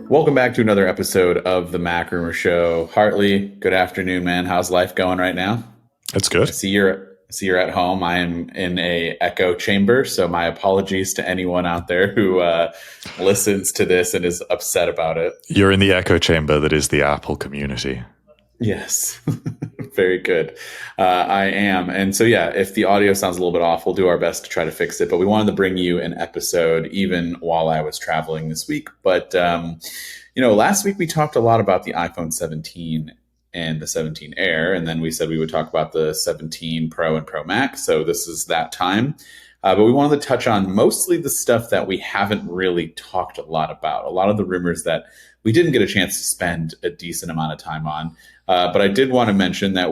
Welcome back to another episode of the Mac Rumor Show. Hartley, good afternoon, man. How's life going right now? It's good. I see you're at home. I am in a echo chamber, so my apologies to anyone out there who listens to this and is upset about it. You're in the echo chamber that is the Apple community. Yes, very good. I am. And so, yeah, if the audio sounds a little bit off, we'll do our best to try to fix it. But we wanted to bring you an episode even while I was traveling this week. But, last week we talked a lot about the iPhone 17 and the 17 Air. And then we said we would talk about the 17 Pro and Pro Max. So this is that time. But we wanted to touch on mostly the stuff that we haven't really talked a lot about, a lot of the rumors that we didn't get a chance to spend a decent amount of time on. But I did want to mention that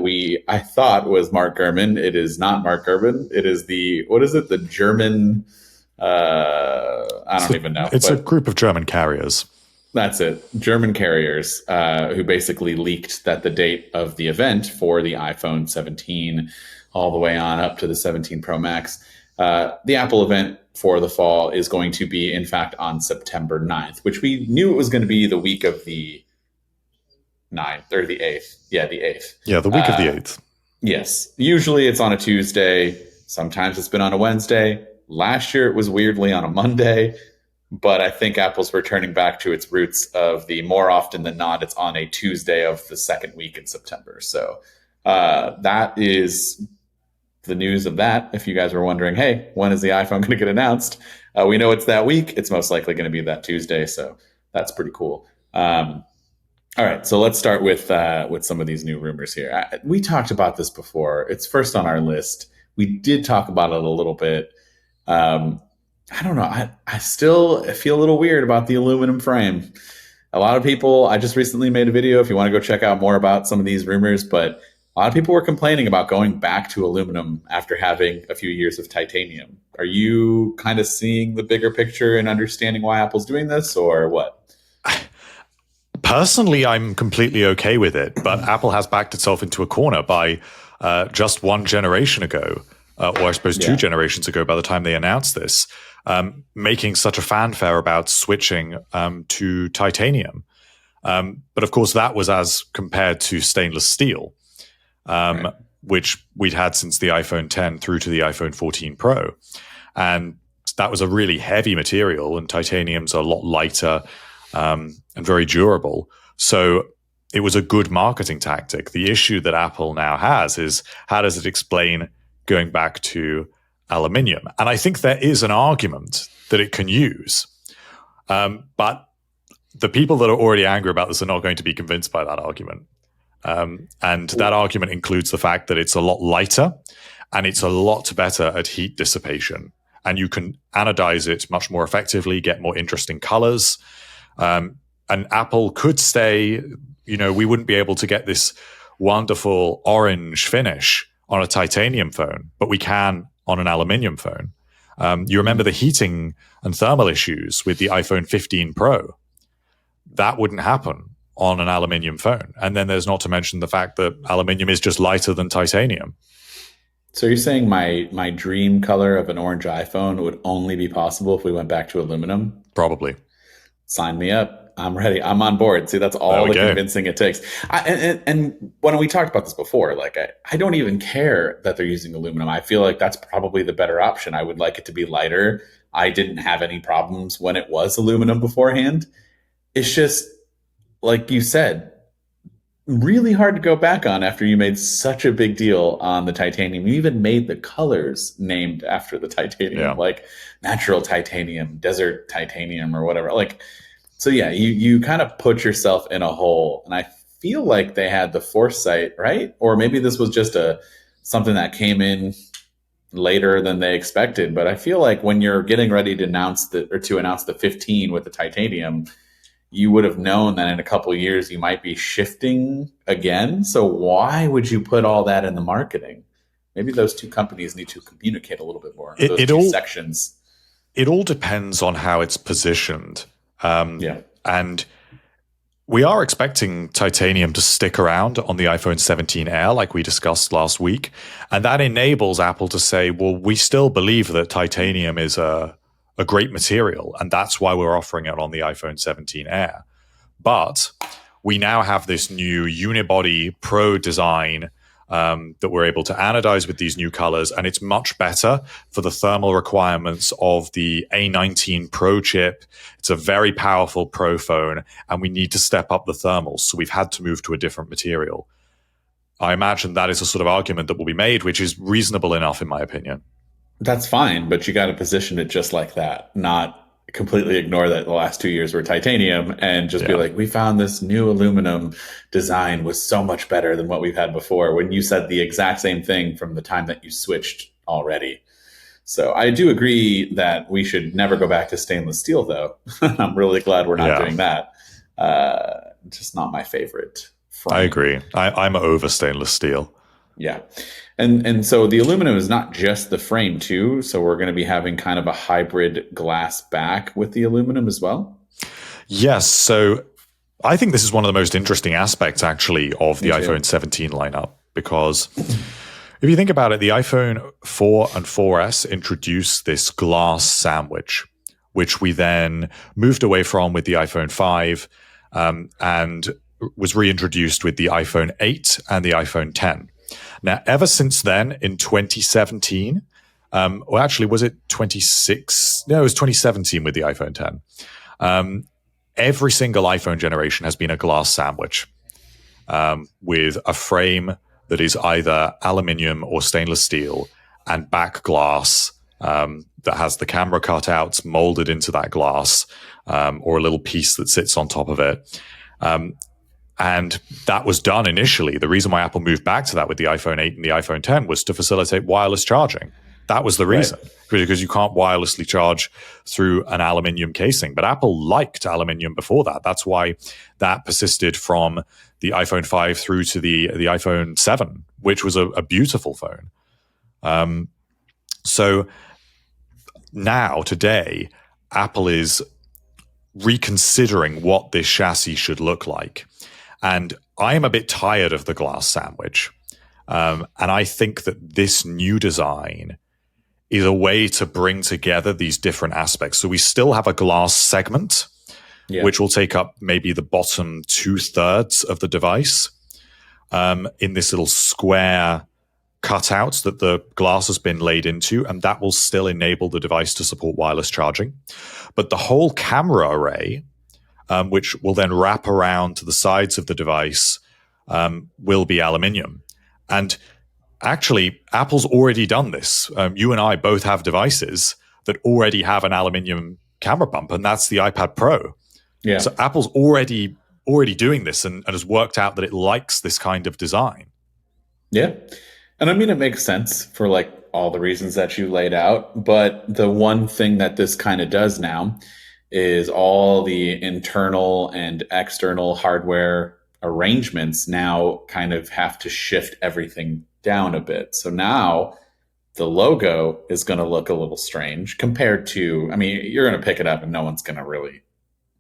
I thought was Mark Gurman. It is not Mark Gurman. It is the German, I don't even know. It's a group of German carriers. That's it. German carriers who basically leaked that the date of the event for the iPhone 17 all the way on up to the 17 Pro Max, the Apple event for the fall is going to be, in fact, on September 9th, which we knew it was going to be the week of the 9th or the 8th. Yeah, the 8th. Yeah, the week of the 8th. Yes. Usually it's on a Tuesday. Sometimes it's been on a Wednesday. Last year it was weirdly on a Monday. But I think Apple's returning back to its roots of the more often than not, it's on a Tuesday of the second week in September. So that is the news of that. If you guys were wondering, hey, when is the iPhone going to get announced? We know it's that week. It's most likely going to be that Tuesday. So that's pretty cool. All right, so let's start with some of these new rumors here. We talked about this before. It's first on our list. We did talk about it a little bit. I don't know. I still feel a little weird about the aluminum frame. A lot of people, I just recently made a video if you want to go check out more about some of these rumors, but a lot of people were complaining about going back to aluminum after having a few years of titanium. Are you kind of seeing the bigger picture and understanding why Apple's doing this, or what? Personally, I'm completely okay with it, but Apple has backed itself into a corner by just one generation ago, or I suppose two generations ago by the time they announced this, making such a fanfare about switching to titanium. But of course, that was as compared to stainless steel, right, which we'd had since the iPhone 10 through to the iPhone 14 Pro. And that was a really heavy material, and titanium's a lot lighter and very durable. So it was a good marketing tactic. The issue that Apple now has is, how does it explain going back to aluminium? And I think there is an argument that it can use. But the people that are already angry about this are not going to be convinced by that argument. And that argument includes the fact that it's a lot lighter and it's a lot better at heat dissipation. And you can anodize it much more effectively, get more interesting colors. And Apple could stay, we wouldn't be able to get this wonderful orange finish on a titanium phone, but we can on an aluminium phone. You remember the heating and thermal issues with the iPhone 15 Pro. That wouldn't happen on an aluminium phone. And then there's not to mention the fact that aluminium is just lighter than titanium. So you're saying my dream color of an orange iPhone would only be possible if we went back to aluminum? Probably. Sign me up. I'm ready. I'm on board. See, that's all the convincing it takes. And when we talked about this before, like I don't even care that they're using aluminum. I feel like that's probably the better option. I would like it to be lighter. I didn't have any problems when it was aluminum beforehand. It's just, like you said, really hard to go back on after you made such a big deal on the titanium. You even made the colors named after the titanium, like natural titanium, desert titanium, or whatever. So yeah, you kind of put yourself in a hole, and I feel like they had the foresight, right? Or maybe this was just something that came in later than they expected. But I feel like when you're getting ready to announce the 15 with the titanium, you would have known that in a couple of years you might be shifting again. So why would you put all that in the marketing? Maybe those two companies need to communicate a little bit more. Those two sections. It all depends on how it's positioned. And we are expecting titanium to stick around on the iPhone 17 Air, like we discussed last week. And that enables Apple to say, well, we still believe that titanium is a great material, and that's why we're offering it on the iPhone 17 Air. But we now have this new unibody pro design that we're able to anodize with these new colors, and it's much better for the thermal requirements of the A19 Pro chip. It's a very powerful Pro phone, and we need to step up the thermals, so we've had to move to a different material. I imagine that is a sort of argument that will be made, which is reasonable enough, in my opinion. That's fine, but you got to position it just like that, not completely ignore that the last 2 years were titanium and just be like, we found this new aluminum design was so much better than what we've had before, when you said the exact same thing from the time that you switched already. So I do agree that we should never go back to stainless steel, though. I'm really glad we're not doing that. Just not my favorite frame. I agree. I'm over stainless steel. Yeah. And so the aluminum is not just the frame too. So we're going to be having kind of a hybrid glass back with the aluminum as well. Yes. So I think this is one of the most interesting aspects actually of the iPhone 17 lineup, because if you think about it, the iPhone 4 and 4S introduced this glass sandwich, which we then moved away from with the iPhone 5 and was reintroduced with the iPhone 8 and the iPhone 10. Now, ever since then, in 2017, or actually, was it 26? No, it was 2017 with the iPhone 10. Every single iPhone generation has been a glass sandwich with a frame that is either aluminium or stainless steel and back glass that has the camera cutouts molded into that glass or a little piece that sits on top of it. And that was done initially. The reason why Apple moved back to that with the iPhone 8 and the iPhone 10 was to facilitate wireless charging. That was the reason, because you can't wirelessly charge through an aluminium casing. But Apple liked aluminium before that. That's why that persisted from the iPhone 5 through to the iPhone 7, which was a beautiful phone. So now, today, Apple is reconsidering what this chassis should look like. And I am a bit tired of the glass sandwich. And I think that this new design is a way to bring together these different aspects. So we still have a glass segment, which will take up maybe the bottom 2/3 of the device in this little square cutout that the glass has been laid into, and that will still enable the device to support wireless charging. But the whole camera array, which will then wrap around to the sides of the device, will be aluminium. And actually, Apple's already done this. You and I both have devices that already have an aluminium camera bump, and that's the iPad Pro. Yeah. So Apple's already doing this and has worked out that it likes this kind of design. Yeah. And I mean, it makes sense for like all the reasons that you laid out. But the one thing that this kind of does now is all the internal and external hardware arrangements now kind of have to shift everything down a bit. So now the logo is going to look a little strange compared to, I mean, you're going to pick it up and no one's going to really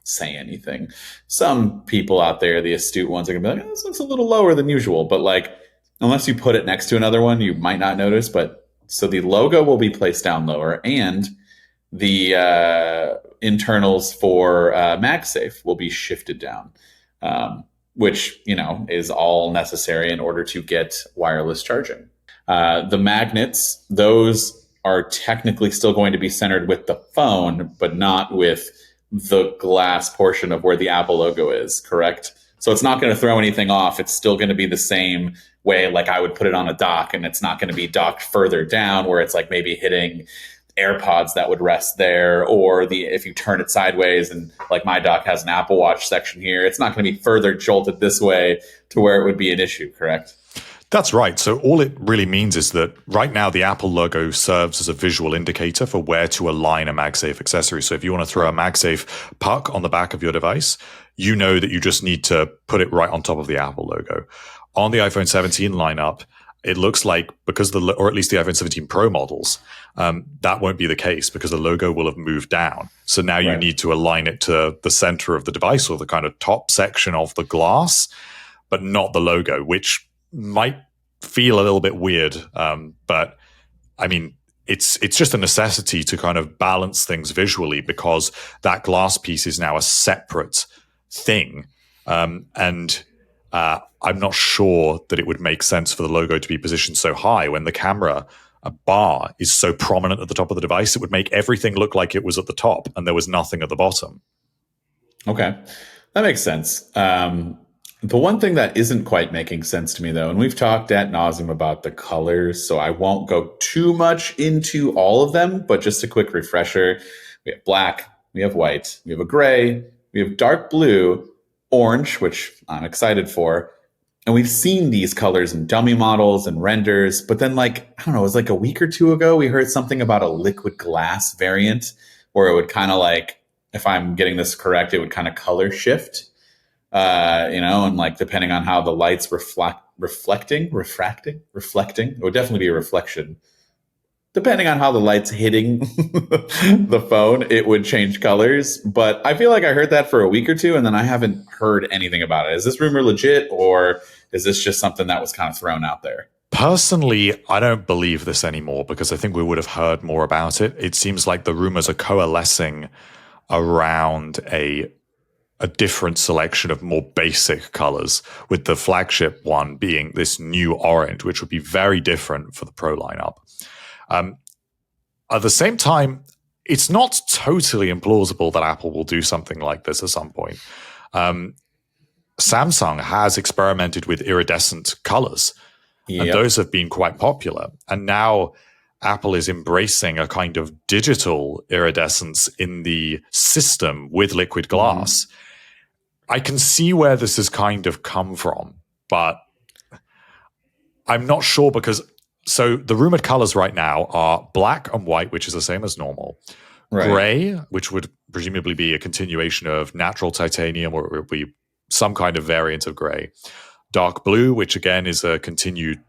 say anything. Some people out there, the astute ones, are going to be like, oh, this looks a little lower than usual. But like, unless you put it next to another one, you might not notice. But so the logo will be placed down lower, and the internals for MagSafe will be shifted down, which, you know, is all necessary in order to get wireless charging. The magnets, those are technically still going to be centered with the phone, but not with the glass portion of where the Apple logo is, correct? So it's not going to throw anything off. It's still going to be the same way, like I would put it on a dock, and it's not going to be docked further down where it's like maybe hitting AirPods that would rest there, or if you turn it sideways, and like my dock has an Apple Watch section here, it's not going to be further jolted this way to where it would be an issue, correct? That's right. So all it really means is that right now the Apple logo serves as a visual indicator for where to align a MagSafe accessory. So if you want to throw a MagSafe puck on the back of your device, you know that you just need to put it right on top of the Apple logo. On the iPhone 17 lineup, it looks like, because or at least the iPhone 17 Pro models, that won't be the case because the logo will have moved down. So now you need to align it to the center of the device, or the kind of top section of the glass, but not the logo, which might feel a little bit weird. But I mean, it's just a necessity to kind of balance things visually, because that glass piece is now a separate thing. And I'm not sure that it would make sense for the logo to be positioned so high when the camera bar is so prominent at the top of the device. It would make everything look like it was at the top and there was nothing at the bottom. Okay, that makes sense. The one thing that isn't quite making sense to me, though, and we've talked ad nauseum about the colors, so I won't go too much into all of them, but just a quick refresher. We have black, we have white, we have a gray, we have dark blue, orange, which I'm excited for. And we've seen these colors in dummy models and renders, but then I don't know, it was like a week or two ago, we heard something about a liquid glass variant where it would kind of if I'm getting this correct, it would kind of color shift, and depending on how the light's reflecting, it would definitely be a reflection. Depending on how the light's hitting the phone, it would change colors. But I feel like I heard that for a week or two, and then I haven't heard anything about it. Is this rumor legit, or is this just something that was kind of thrown out there? Personally, I don't believe this anymore because I think we would have heard more about it. It seems like the rumors are coalescing around a different selection of more basic colors, with the flagship one being this new orange, which would be very different for the Pro lineup. At the same time, it's not totally implausible that Apple will do something like this at some point. Samsung has experimented with iridescent colors, and those have been quite popular. And now Apple is embracing a kind of digital iridescence in the system with liquid glass. I can see where this has kind of come from, but I'm not sure because... So the rumored colors right now are black and white, which is the same as normal. Right. Gray, which would presumably be a continuation of natural titanium, or it would be some kind of variant of gray. Dark blue, which again is a continued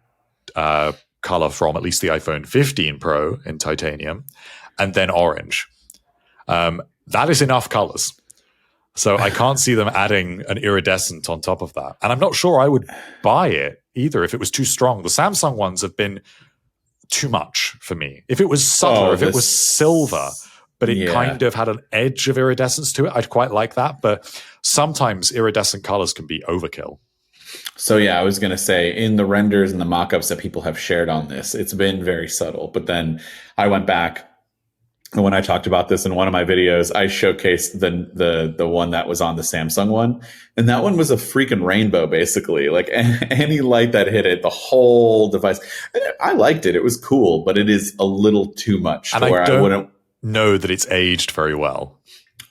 color from at least the iPhone 15 Pro in titanium. And then orange. That is enough colors. So I can't see them adding an iridescent on top of that. And I'm not sure I would buy it either if it was too strong. The Samsung ones have been too much for me. If it was subtler, if it was silver, but it kind of had an edge of iridescence to it, I'd quite like that. But sometimes iridescent colors can be overkill. So I was going to say, in the renders and the mock-ups that people have shared on this, it's been very subtle. But then I went back, and when I talked about this in one of my videos, I showcased the one that was on the Samsung one. And that one was a freaking rainbow, basically. Like any light that hit it, the whole device. I liked it. It was cool, but it is a little too much. And I don't know that it's aged very well.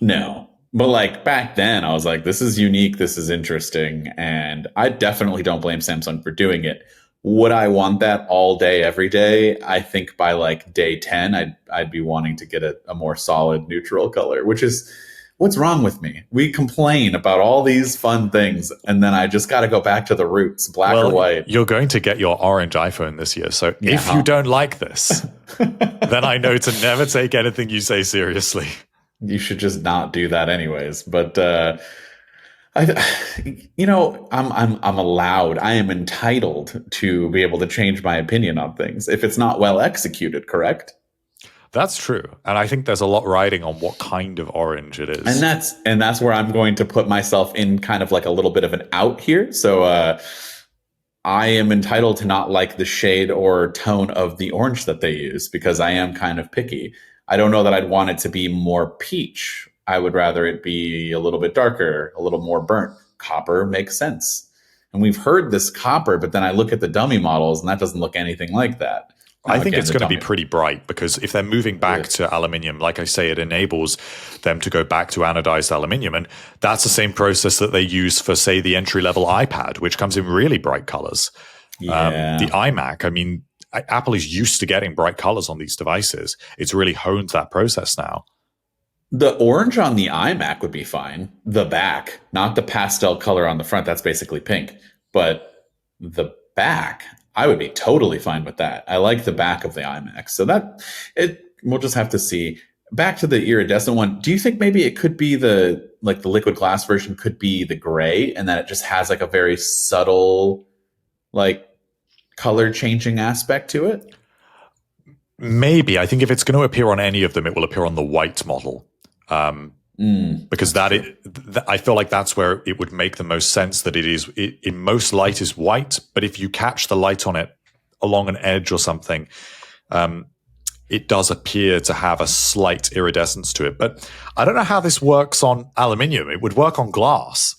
No. But back then, I was like, this is unique. This is interesting. And I definitely don't blame Samsung for doing it. Would I want that all day, every day? I think by day 10, I'd be wanting to get a more solid neutral color, which is what's wrong with me. We complain about all these fun things, and then I just got to go back to the roots, black or white. You're going to get your orange iPhone this year. So if you don't like this, then I know to never take anything you say seriously. You should just not do that anyways. But I'm allowed, I am entitled to be able to change my opinion on things if it's not well executed, correct? That's true. And I think there's a lot riding on what kind of orange it is. And that's where I'm going to put myself in kind of a little bit of an out here. So I am entitled to not like the shade or tone of the orange that they use because I am kind of picky. I don't know that I'd want it to be more peach. I would rather it be a little bit darker, a little more burnt. Copper makes sense. And we've heard this copper, but then I look at the dummy models and that doesn't look anything like that. I think it's going to be pretty bright because if they're moving back to aluminium, like I say, it enables them to go back to anodized aluminium. And that's the same process that they use for, say, the entry-level iPad, which comes in really bright colors. The iMac, I mean, Apple is used to getting bright colors on these devices. It's really honed that process now. The orange on the iMac would be fine. The back, not the pastel color on the front. That's basically pink. But the back, I would be totally fine with that. I like the back of the iMac. So we'll just have to see. Back to the iridescent one. Do you think maybe it could be the liquid glass version could be the gray and that it just has a very subtle color changing aspect to it? Maybe. I think if it's going to appear on any of them, it will appear on the white model. because I feel like that's where it would make the most sense, that in most light is white, but if you catch the light on it along an edge or something, it does appear to have a slight iridescence to it. But I don't know how this works on aluminium. It would work on glass,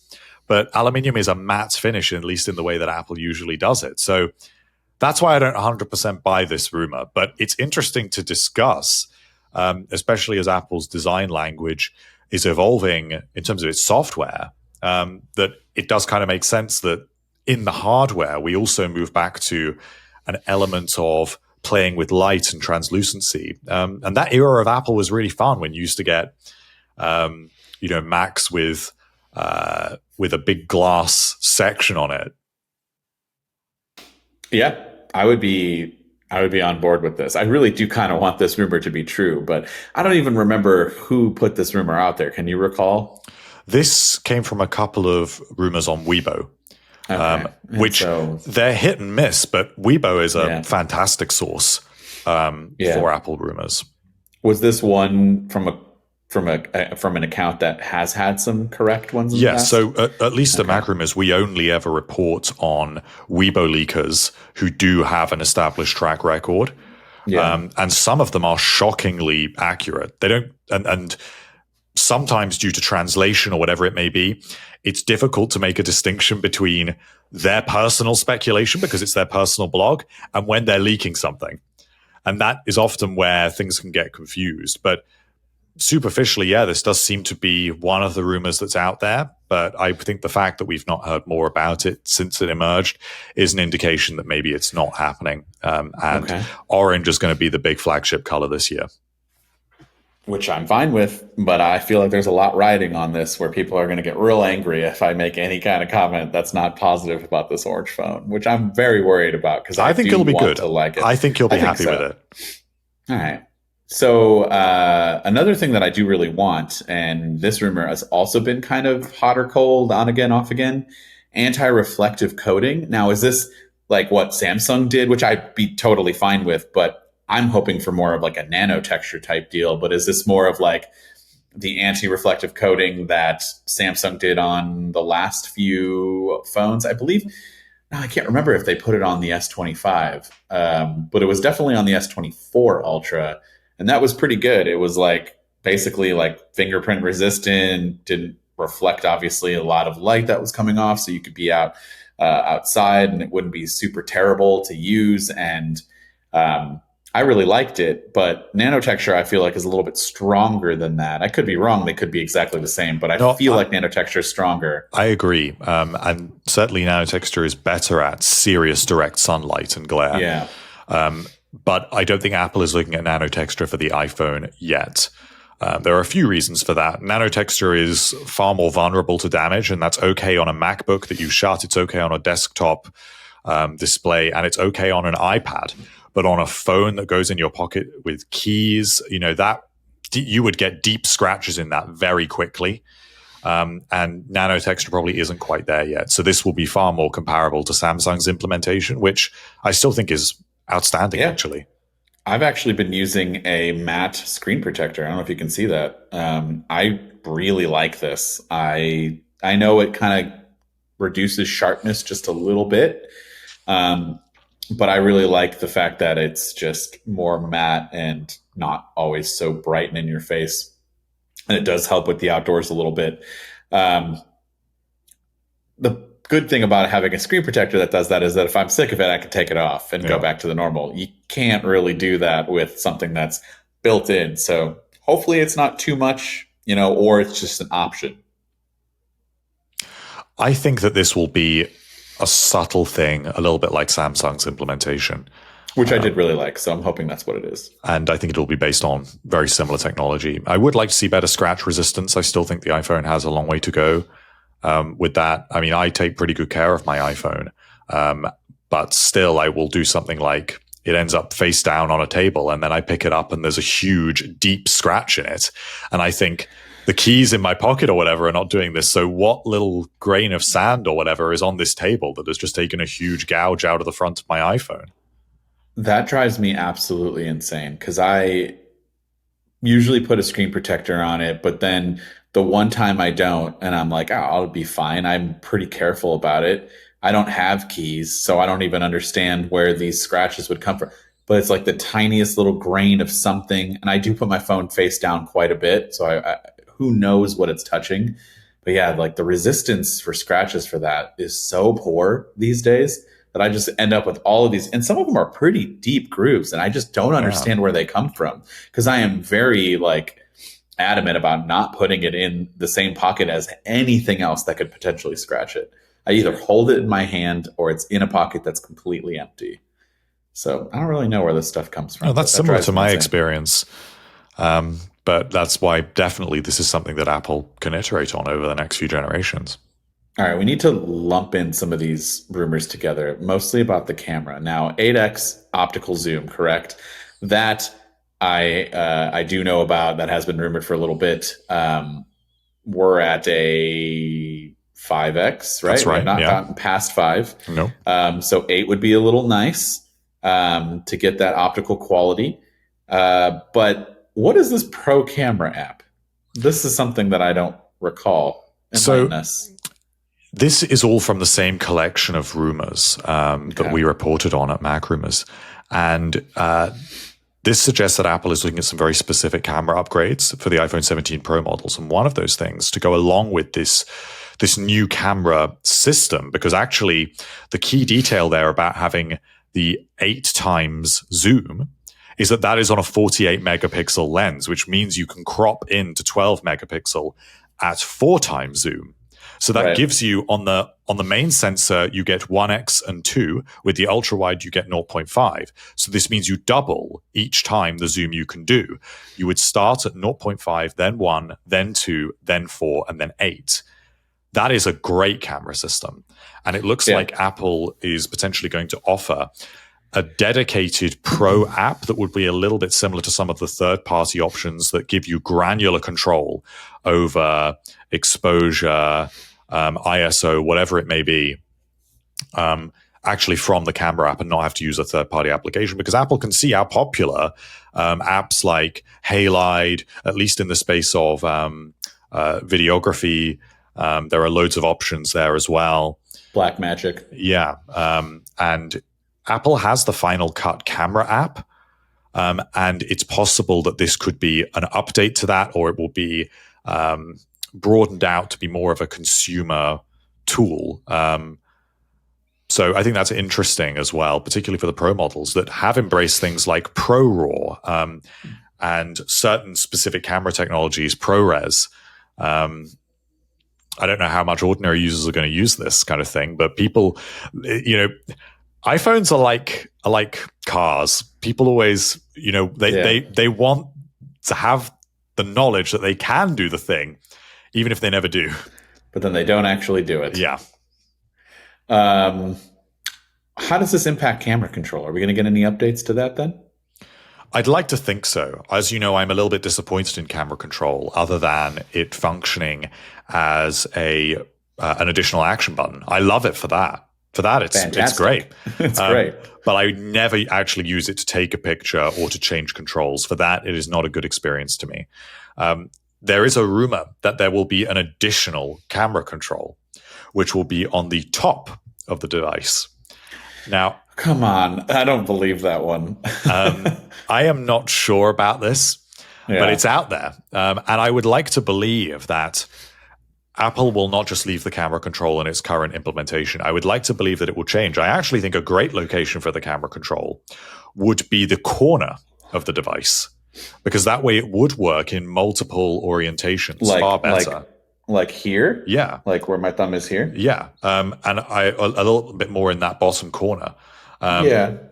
but aluminium is a matte finish, at least in the way that Apple usually does it. So that's why I don't 100% buy this rumor. But it's interesting to discuss, especially as Apple's design language is evolving in terms of its software, that it does kind of make sense that in the hardware, we also move back to an element of playing with light and translucency. And that era of Apple was really fun when you used to get, Macs with a big glass section on it. Yeah, I would be on board with this. I really do kind of want this rumor to be true, but I don't even remember who put this rumor out there. Can you recall? This came from a couple of rumors on Weibo. Which they're hit and miss, but Weibo is a fantastic source for Apple rumors. Was this one from an account that has had some correct ones? In the past? So at least at Mac Rumors, we only ever report on Weibo leakers who do have an established track record, and some of them are shockingly accurate. They don't, and sometimes due to translation or whatever it may be, it's difficult to make a distinction between their personal speculation, because it's their personal blog, and when they're leaking something. And that is often where things can get confused. But superficially, this does seem to be one of the rumors that's out there. But I think the fact that we've not heard more about it since it emerged is an indication that maybe it's not happening. Orange is going to be the big flagship color this year. Which I'm fine with, but I feel like there's a lot riding on this where people are going to get real angry if I make any kind of comment that's not positive about this orange phone, which I'm very worried about, because I think it'll be good. Like it. I think you'll be happy with it. All right. So another thing that I do really want, and this rumor has also been kind of hot or cold, on again, off again, anti-reflective coating. Now, is this like what Samsung did, which I'd be totally fine with, but I'm hoping for more of like a nano texture type deal. But is this more of like the anti-reflective coating that Samsung did on the last few phones? I believe, now I can't remember if they put it on the S25, but it was definitely on the S24 Ultra. And that was pretty good. It was like basically like fingerprint resistant, didn't reflect obviously a lot of light that was coming off. So you could be outside and it wouldn't be super terrible to use. And I really liked it, but nanotexture I feel like is a little bit stronger than that. I could be wrong; they could be exactly the same, but I feel like nanotexture is stronger. I agree, and certainly nanotexture is better at serious direct sunlight and glare. Yeah, but I don't think Apple is looking at nanotexture for the iPhone yet. There are a few reasons for that. Nanotexture is far more vulnerable to damage, and that's okay on a MacBook that you shut. It's okay on a desktop display, and it's okay on an iPad. But on a phone that goes in your pocket with keys, that you would get deep scratches in that very quickly. And nanotexture probably isn't quite there yet. So this will be far more comparable to Samsung's implementation, which I still think is outstanding, actually. I've actually been using a matte screen protector. I don't know if you can see that. I really like this. I know it kind of reduces sharpness just a little bit. But I really like the fact that it's just more matte and not always so bright and in your face. And it does help with the outdoors a little bit. The good thing about having a screen protector that does that is that if I'm sick of it, I can take it off and go back to the normal. You can't really do that with something that's built in. So hopefully it's not too much, or it's just an option. I think that this will be a subtle thing, a little bit like Samsung's implementation. Which I did really like, so I'm hoping that's what it is. And I think it'll be based on very similar technology. I would like to see better scratch resistance. I still think the iPhone has a long way to go with that. I mean, I take pretty good care of my iPhone, but still I will do something like it ends up face down on a table and then I pick it up and there's a huge, deep scratch in it. And I think the keys in my pocket or whatever are not doing this. So what little grain of sand or whatever is on this table that has just taken a huge gouge out of the front of my iPhone? That drives me absolutely insane, because I usually put a screen protector on it, but then The one time I don't, and I'm like, oh, I'll be fine. I'm pretty careful about it. I don't have keys, so I don't even understand where these scratches would come from. But it's like the tiniest little grain of something. And I do put my phone face down quite a bit. So who knows what it's touching. But yeah, like the resistance for scratches for that is so poor these days that I just end up with all of these. And some of them are pretty deep grooves. And I just don't understand where they come from. Because I am very like adamant about not putting it in the same pocket as anything else that could potentially scratch it. I either hold it in my hand or it's in a pocket that's completely empty. So I don't really know where this stuff comes from. No, that's similar to my experience. But that's why definitely this is something that Apple can iterate on over the next few generations. All right, we need to lump in some of these rumors together, mostly about the camera. Now, 8x optical zoom, correct? That I do know about. That has been rumored for a little bit. We're at a 5x, right? That's right. We have not gotten past 5. No. So 8 would be a little nice to get that optical quality. But what is this Pro Camera app? This is something that I don't recall. This is all from the same collection of rumors that we reported on at Mac Rumors. And this suggests that Apple is looking at some very specific camera upgrades for the iPhone 17 Pro models. And one of those things to go along with this new camera system, because actually the key detail there about having the 8 times zoom is that is on a 48 megapixel lens, which means you can crop into 12 megapixel at 4 times zoom. So that gives you on the main sensor, you get 1x and 2. With the ultra wide, you get 0.5. So this means you double each time the zoom you can do. You would start at 0.5, then 1, then 2, then 4, and then 8. That is a great camera system. And it looks like Apple is potentially going to offer a dedicated Pro app that would be a little bit similar to some of the third-party options that give you granular control over exposure, ISO, whatever it may be, actually from the camera app and not have to use a third-party application, because Apple can see how popular apps like Halide, at least in the space of videography, there are loads of options there as well. Blackmagic. Yeah. And Apple has the Final Cut camera app, and it's possible that this could be an update to that, or it will be broadened out to be more of a consumer tool. So I think that's interesting as well, particularly for the Pro models that have embraced things like ProRAW and certain specific camera technologies, ProRes. I don't know how much ordinary users are going to use this kind of thing, but people, iPhones are like cars. People always, they want to have the knowledge that they can do the thing, even if they never do. But then they don't actually do it. Yeah. How does this impact camera control? Are we going to get any updates to that then? I'd like to think so. As you know, I'm a little bit disappointed in camera control, other than it functioning as an additional action button. I love it for that. For that, it's great. It's great. But I never actually use it to take a picture or to change controls. For that, it is not a good experience to me. There is a rumor that there will be an additional camera control, which will be on the top of the device. Now, come on. I don't believe that one. I am not sure about this, but it's out there. And I would like to believe that Apple will not just leave the camera control in its current implementation. I would like to believe that it will change. I actually think a great location for the camera control would be the corner of the device, because that way it would work in multiple orientations far better. Like here? Yeah. Like where my thumb is here? Yeah. And a little bit more in that bottom corner. I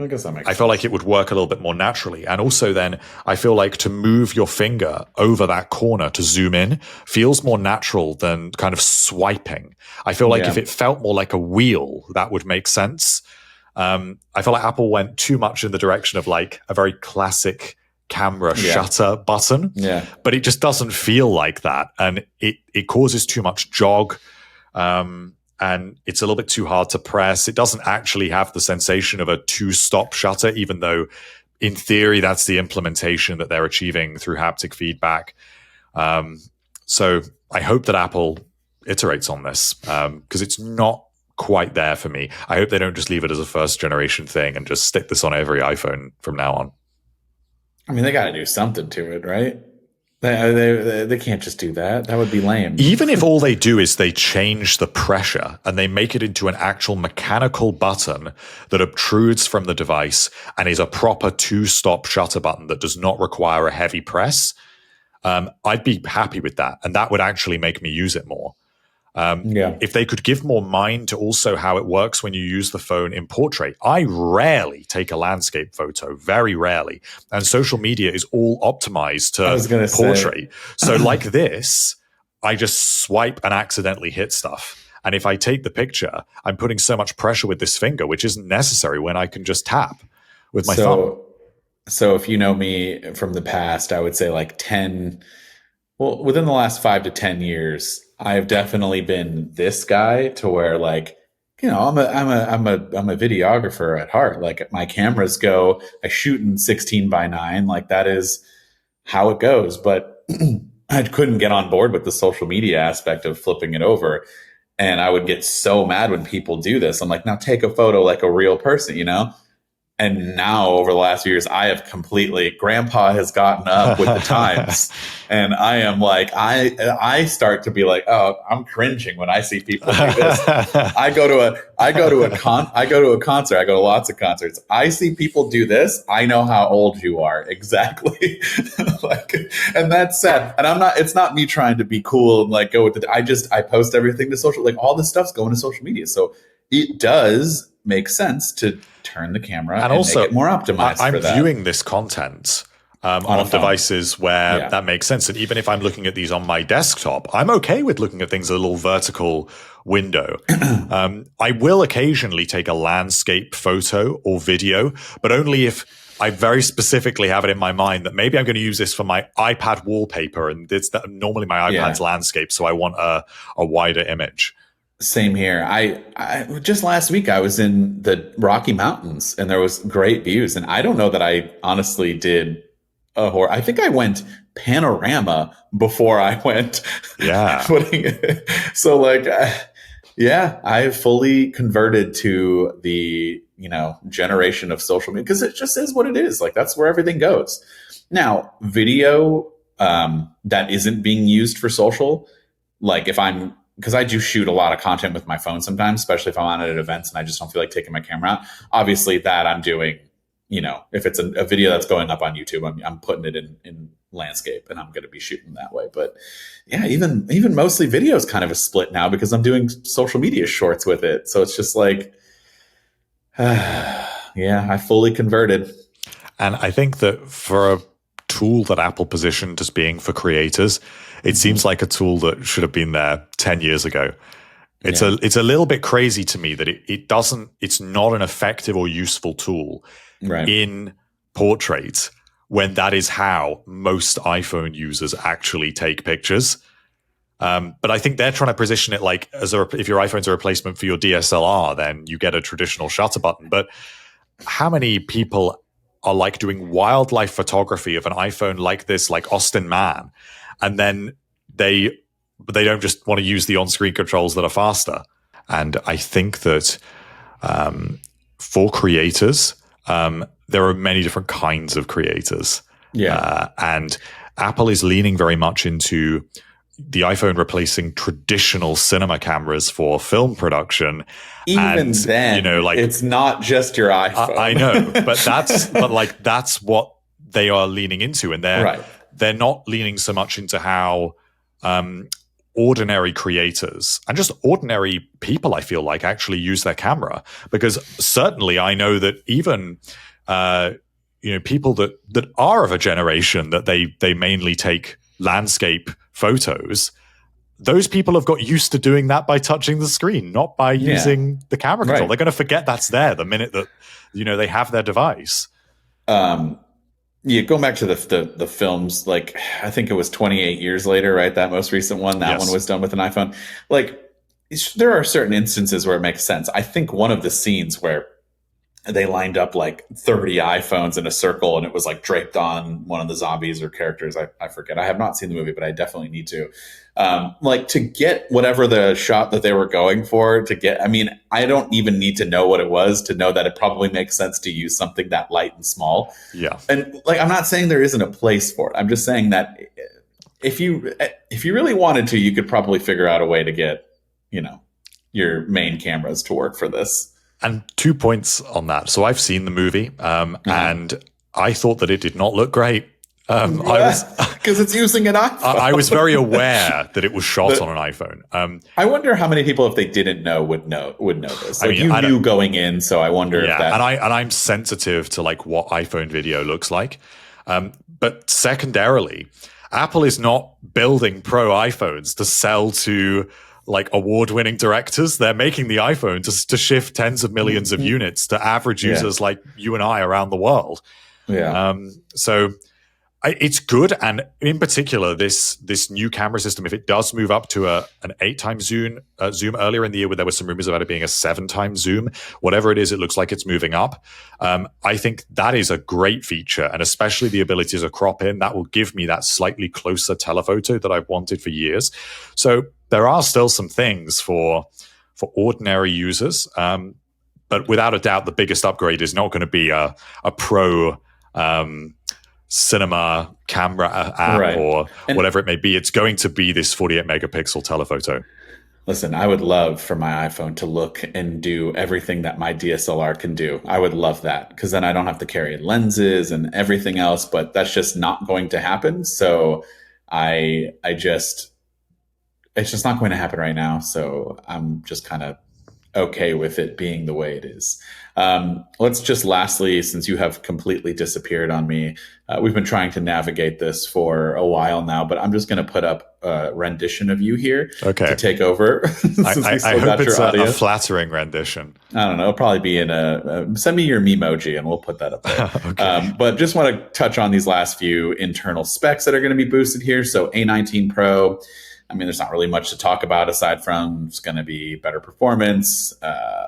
guess that makes sense. I feel like it would work a little bit more naturally. And also then I feel like to move your finger over that corner to zoom in feels more natural than kind of swiping. I feel like if it felt more like a wheel, that would make sense. I feel like Apple went too much in the direction of like a very classic camera shutter button. Yeah. But it just doesn't feel like that. And it causes too much jog. And it's a little bit too hard to press. It doesn't actually have the sensation of a two-stop shutter, even though in theory that's the implementation that they're achieving through haptic feedback. So I hope that Apple iterates on this because it's not quite there for me. I hope they don't just leave it as a first generation thing and just stick this on every iPhone from now on. I mean, they got to do something to it, right? They can't just do that. That would be lame. Even if all they do is they change the pressure and they make it into an actual mechanical button that obtrudes from the device and is a proper two-stop shutter button that does not require a heavy press, I'd be happy with that. And that would actually make me use it more. If they could give more mind to also how it works when you use the phone in portrait. I rarely take a landscape photo, very rarely. And social media is all optimized to portrait. So like this, I just swipe and accidentally hit stuff. And if I take the picture, I'm putting so much pressure with this finger, which isn't necessary when I can just tap with my thumb. So if you know me from the past, I would say like within the last 5 to 10 years, I've definitely been this guy to where, like, you know, I'm a videographer at heart. Like, my cameras go, I shoot in 16:9. Like, that is how it goes. But I couldn't get on board with the social media aspect of flipping it over. And I would get so mad when people do this. I'm like, now take a photo like a real person, you know? And now over the last few years, I have grandpa has gotten up with the times. And I am like, I start to be like, oh, I'm cringing when I see people do this. I go to a concert. I go to lots of concerts. I see people do this. I know how old you are. Exactly. And that's sad. And it's not me trying to be cool and like go with it. I post everything to social, like all this stuff's going to social media. So it does make sense to turn the camera and also make it more optimized. I'm viewing this content on devices where that makes sense. And even if I'm looking at these on my desktop, I'm okay with looking at things at a little vertical window. I will occasionally take a landscape photo or video, but only if I very specifically have it in my mind that maybe I'm going to use this for my iPad wallpaper, and normally my iPad's landscape, so I want a wider image. Same here. I just last week I was in the Rocky Mountains and there was great views. And I don't know that I honestly did I think I went panorama before I went. Yeah. So like, I fully converted to the, generation of social media because it just is what it is. Like, that's where everything goes. Now, video that isn't being used for social, like because I do shoot a lot of content with my phone sometimes, especially if I'm on at events and I just don't feel like taking my camera out. Obviously, that I'm doing, if it's a video that's going up on YouTube, I'm putting it in landscape and I'm going to be shooting that way. But yeah, even mostly video is kind of a split now because I'm doing social media shorts with it. So it's just like, I fully converted. And I think that for a tool that Apple positioned as being for creators, it seems like a tool that should have been there 10 years ago. It's a little bit crazy to me that it's not an effective or useful tool in portrait when that is how most iPhone users actually take pictures. But I think they're trying to position it like if your iPhone's a replacement for your DSLR, then you get a traditional shutter button. But how many people are like doing wildlife photography of an iPhone like this, like Austin Mann, and then they don't just want to use the on-screen controls that are faster. And I think that for creators, there are many different kinds of creators. And Apple is leaning very much into the iPhone replacing traditional cinema cameras for film production. Then, it's not just your iPhone. I know, but that's what they are leaning into, and they're not leaning so much into how ordinary creators and just ordinary people, I feel like, actually use their camera. Because certainly I know that even people that are of a generation that they mainly take landscape photos, those people have got used to doing that by touching the screen, not by using the camera control. They're going to forget that's there the minute that they have their device. Going back to the films, like I think it was 28 years later, right? That most recent one, that one was done with an iPhone. Like, there are certain instances where it makes sense. I think one of the scenes where they lined up like 30 iPhones in a circle, and it was like draped on one of the zombies or characters. I forget. I have not seen the movie, but I definitely need to. Like to get whatever the shot that they were going for to get. I mean, I don't even need to know what it was to know that it probably makes sense to use something that light and small. Yeah. And like, I'm not saying there isn't a place for it. I'm just saying that if you really wanted to, you could probably figure out a way to get, your main cameras to work for this. And 2 points on that. So I've seen the movie, and I thought that it did not look great. Because it's using an iPhone. I was very aware that it was shot on an iPhone. I wonder how many people, if they didn't know, would know this. Like, you knew going in, so I wonder if that. And I'm sensitive to like what iPhone video looks like. But secondarily, Apple is not building pro iPhones to sell to like award-winning directors. They're making the iPhone to shift tens of millions of units to average users like you and I around the world. Yeah. So it's good, and in particular, this new camera system, if it does move up to an 8x zoom earlier in the year, where there were some rumors about it being a 7x zoom, whatever it is, it looks like it's moving up. I think that is a great feature, and especially the ability to crop in, that will give me that slightly closer telephoto that I've wanted for years. So there are still some things for ordinary users, but without a doubt, the biggest upgrade is not going to be a pro cinema camera app or whatever it may be. It's going to be this 48 megapixel telephoto. Listen, I would love for my iPhone to look and do everything that my DSLR can do. I would love that, because then I don't have to carry lenses and everything else, but that's just not going to happen. So it's just not going to happen right now. So I'm just kind of okay with it being the way it is. Let's just lastly, since you have completely disappeared on me, we've been trying to navigate this for a while now, but I'm just going to put up a rendition of you here to take over. I hope it's a flattering rendition. I don't know. It'll probably be in send me your Memoji and we'll put that up there. Okay. But just want to touch on these last few internal specs that are going to be boosted here. So A19 Pro, I mean, there's not really much to talk about aside from it's going to be better performance,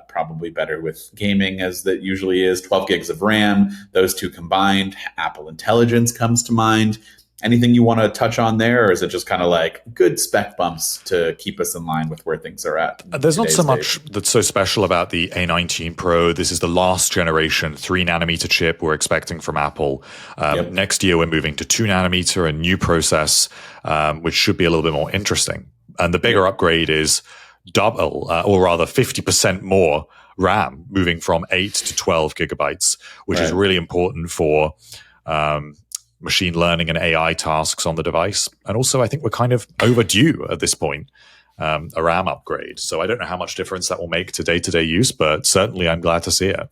probably better with gaming as that usually is, 12 gigs of RAM, those two combined. Apple Intelligence comes to mind. Anything you want to touch on there, or is it just kind of like good spec bumps to keep us in line with where things are at? There's not so much that's so special about the A19 Pro. This is the last generation 3 nanometer chip we're expecting from Apple. Next year, we're moving to 2 nanometer, a new process, which should be a little bit more interesting. And the bigger upgrade is double, or rather 50% more RAM, moving from 8 to 12 gigabytes, which is really important for machine learning and AI tasks on the device. And also, I think we're kind of overdue at this point, a RAM upgrade. So I don't know how much difference that will make to day-to-day use, but certainly I'm glad to see it.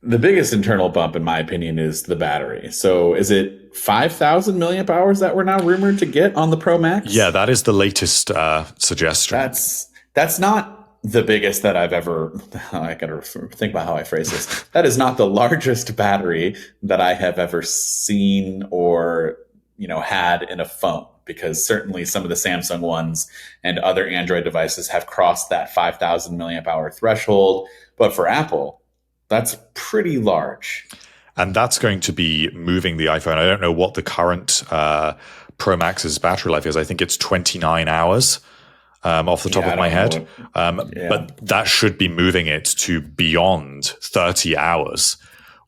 The biggest internal bump, in my opinion, is the battery. So is it 5,000 milliamp hours that we're now rumored to get on the Pro Max? Yeah, that is the latest suggestion. That's not the biggest that I've ever, I gotta think about how I phrase this. That is not the largest battery that I have ever seen or, had in a phone, because certainly some of the Samsung ones and other Android devices have crossed that 5,000 milliamp hour threshold. But for Apple, that's pretty large. And that's going to be moving the iPhone. I don't know what the current Pro Max's battery life is. I think it's 29 hours. Off the top of my head. But that should be moving it to beyond 30 hours,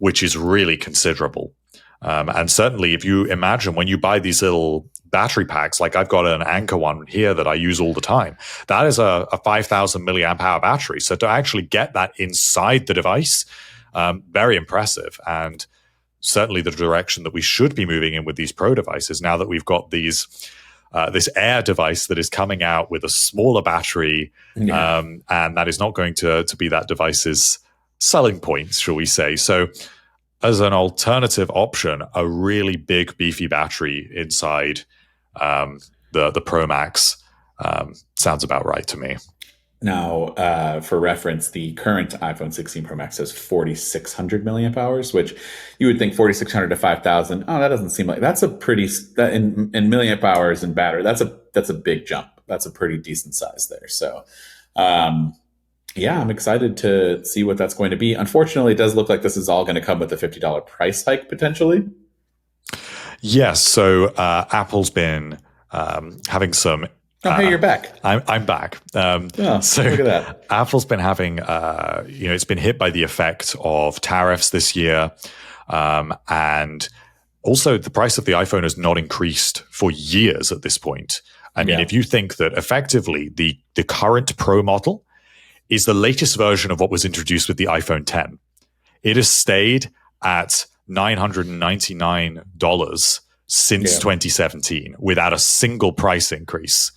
which is really considerable. And certainly if you imagine when you buy these little battery packs, like I've got an Anker one here that I use all the time, that is a 5,000 milliamp hour battery. So to actually get that inside the device, very impressive. And certainly the direction that we should be moving in with these Pro devices, now that we've got these this Air device that is coming out with a smaller battery, and that is not going to be that device's selling points, shall we say. So as an alternative option, a really big, beefy battery inside the Pro Max sounds about right to me. Now, for reference, the current iPhone 16 Pro Max has 4,600 milliamp hours, which you would think 4,600 to 5,000. Oh, that doesn't seem like that's a pretty in milliamp hours and battery. That's a big jump. That's a pretty decent size there. So, Yeah, I'm excited to see what that's going to be. Unfortunately, it does look like this is all going to come with a $50 price hike potentially. Yes. So Apple's been having some. Oh, hey, you're back. I'm back. Oh, So look at that. Apple's been having, it's been hit by the effect of tariffs this year, and also the price of the iPhone has not increased for years at this point. I mean, Yeah. if you think that effectively the current Pro model is the latest version of what was introduced with the iPhone 10, it has stayed at $999 since 2017 without a single price increase.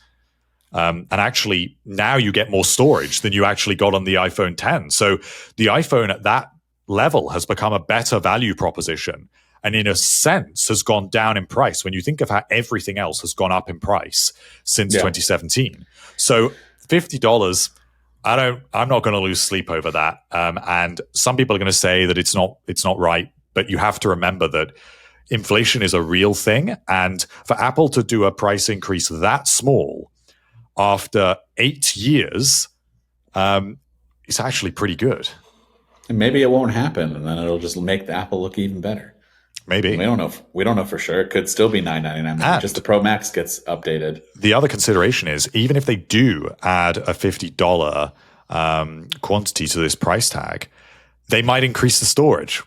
And actually, now you get more storage than you actually got on the iPhone 10. So the iPhone at that level has become a better value proposition and, in a sense, has gone down in price when you think of how everything else has gone up in price since 2017. So $50, I'm not going to lose sleep over that. And some people are going to say that it's not right, but you have to remember that inflation is a real thing. And for Apple to do a price increase that small after 8 years, it's actually pretty good. And maybe it won't happen, and then it'll just make the Apple look even better. Maybe. We don't know. We don't know for sure. It could still be $999. Just the Pro Max gets updated. The other consideration is, even if they do add a $50 quantity to this price tag, they might increase the storage.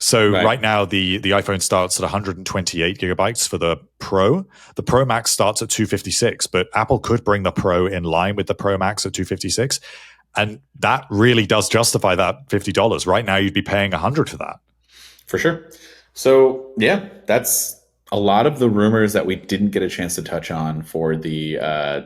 So right now, the iPhone starts at 128 gigabytes for the Pro. The Pro Max starts at 256, but Apple could bring the Pro in line with the Pro Max at 256. And that really does justify that $50. Right now, you'd be paying $100 for that. For sure. So, yeah, that's a lot of the rumors that we didn't get a chance to touch on for the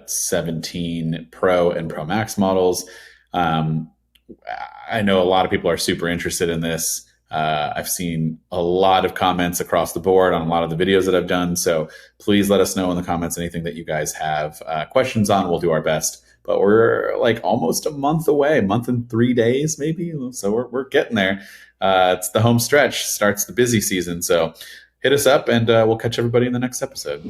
17 Pro and Pro Max models. I know a lot of people are super interested in this. I've seen a lot of comments across the board on a lot of the videos that I've done. So please let us know in the comments anything that you guys have questions on. We'll do our best. But we're like almost a month away, a month and 3 days maybe. So we're getting there. It's the home stretch, starts the busy season. So hit us up and we'll catch everybody in the next episode.